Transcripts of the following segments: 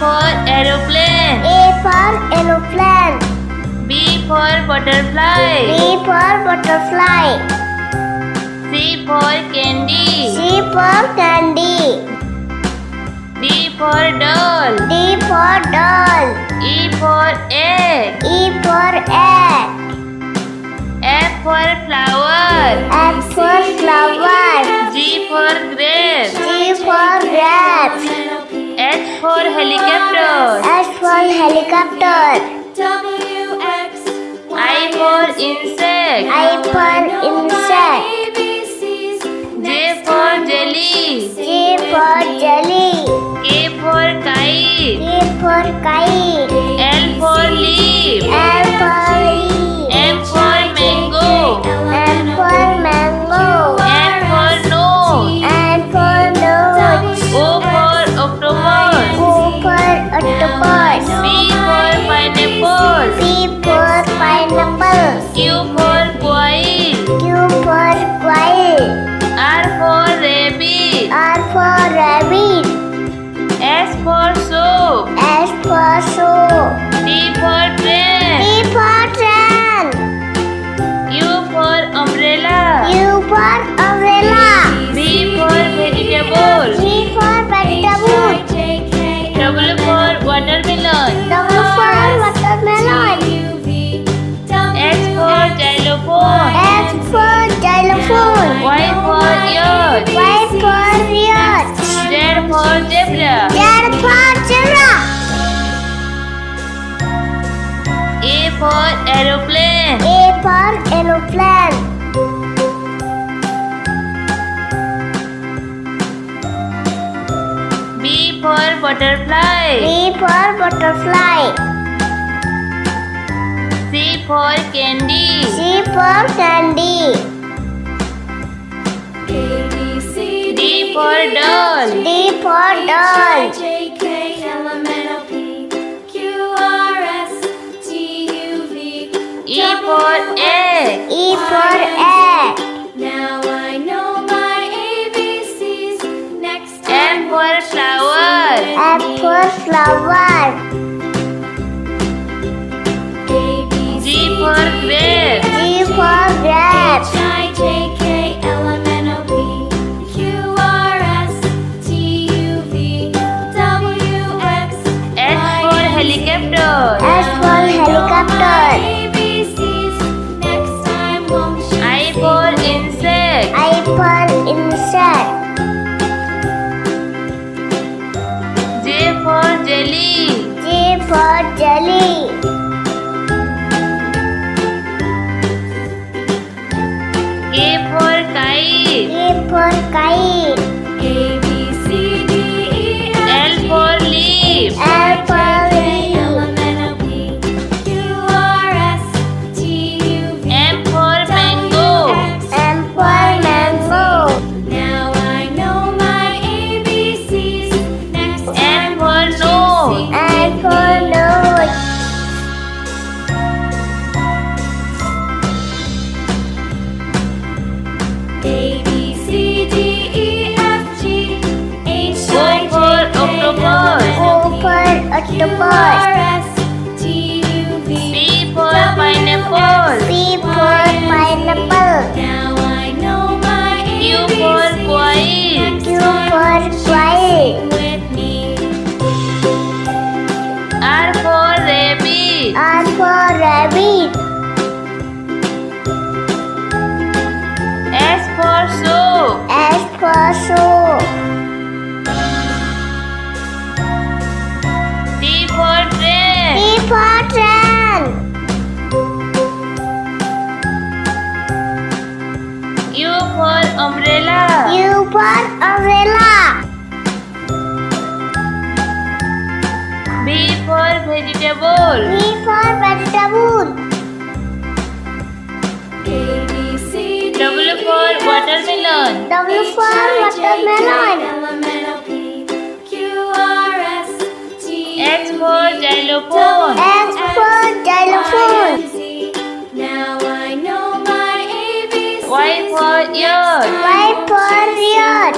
for aeroplane. A for aeroplane. B for butterfly. B for butterfly. C for candy. C for candy. D for doll. D for doll. E for egg. E for egg. F for flower. F for flower. G for grapes. G for grapes. H for helicopter. H for helicopter. I for insect. I for insect. J for jelly. J for jelly. K for kite. K for kite. L for leaf. L for leaf. M for mango. M for mango. N for nose. N for nose. O for octopus. O for octopus. P for pineapple. P for pineapple. Q for quail. Q for quail. R for rabbit. R for rabbit. S for soap. S for soap. T for train. T for train. U for umbrella. U for umbrella. V for vegetable. V for vegetable. W for watermelon. W for watermelon. X for xylophone. X for xylophone. Y for yacht. Y for yacht. Z for zebra. Z for zebra. A for aeroplane. A for aeroplane. B for butterfly. B for butterfly. C for candy. C for candy. D for doll. D for doll. E for egg. E for egg. F for flower. F for flower. G for grape. G for grapes. H for helicopter. S for helicopter. I for insect. I for insect. J for jelly. J for jelly. K for kite. K for kite. L for leaf. L for leaf. M for mango. M for mango. N for nose. N for nose. O for octopus. O for octopus. P for pineapple. P for pineapple. Q for quail. Q for quail. R for rabbit. R for rabbit. S for soap. S for soap. T for train. T for train. U for umbrella. U for umbrella. V for vegetable. V for vegetable. W for watermelon. W for watermelon. X for xylophone. X for xylophone. Y for yacht. Y for yacht.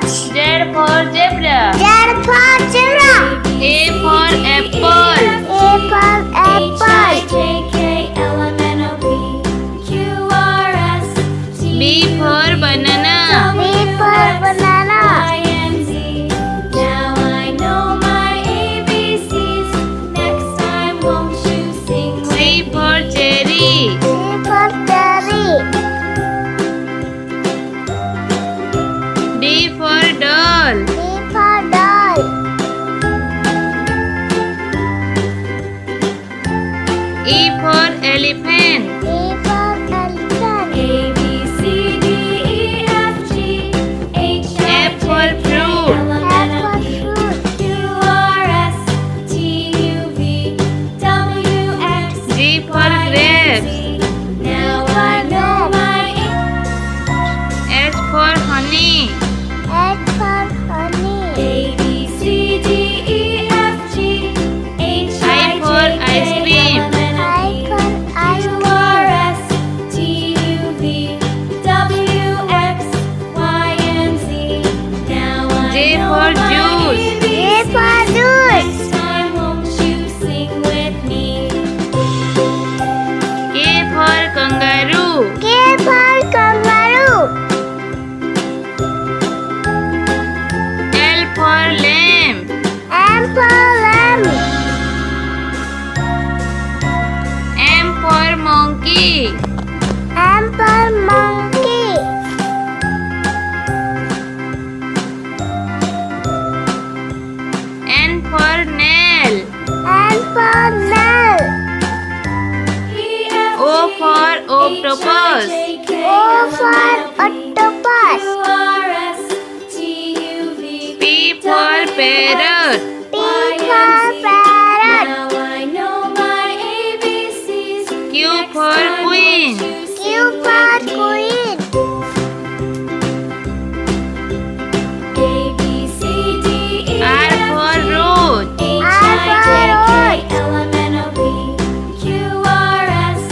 Z for zebra. Z for zebra. for apple. A for apple. B for banana. B for banana. Now I know my ABCs. Next time, won't you sing C for cherry. C for cherry. D for doll. D for doll. E for elephant. E for elephant. A B C D E F G H I F for fruit. F for fruit. Q R S T U V W X G for grapes. Now I know my H for honey. H for honey. A B C D E F G H I for ice cream. I for ice Q cream. R S T U V W X Y and Z. Now I J know for my juice. J for juice. Next time, won't you sing with me? K for kangaroo. K for kangaroo. L for lamb. M for lamb. M for monkey. M for monkey. N for nail. N for nail. O for octopus. O for octopus. P for parrot. P for parrot. Now I know my ABCs. Q for queen. Q for queen. A B C D E R for rose. R for rose. Q R S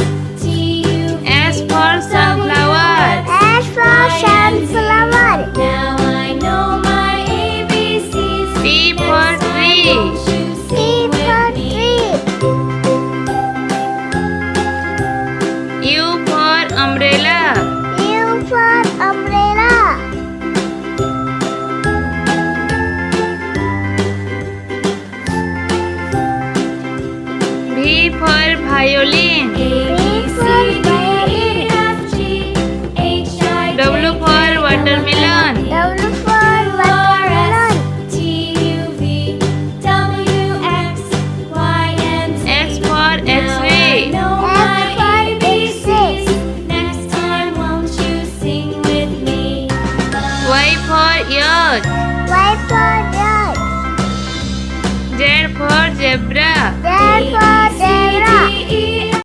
T U V. S for sunflower. S for sunflower. Now I know my ABCs. T for tree. T for tree. U for umbrella. U for umbrella. V for violin. V for violin. W for watermelon. W for watermelon. X for X-ray. Y for yacht. Y for dog. Z for zebra.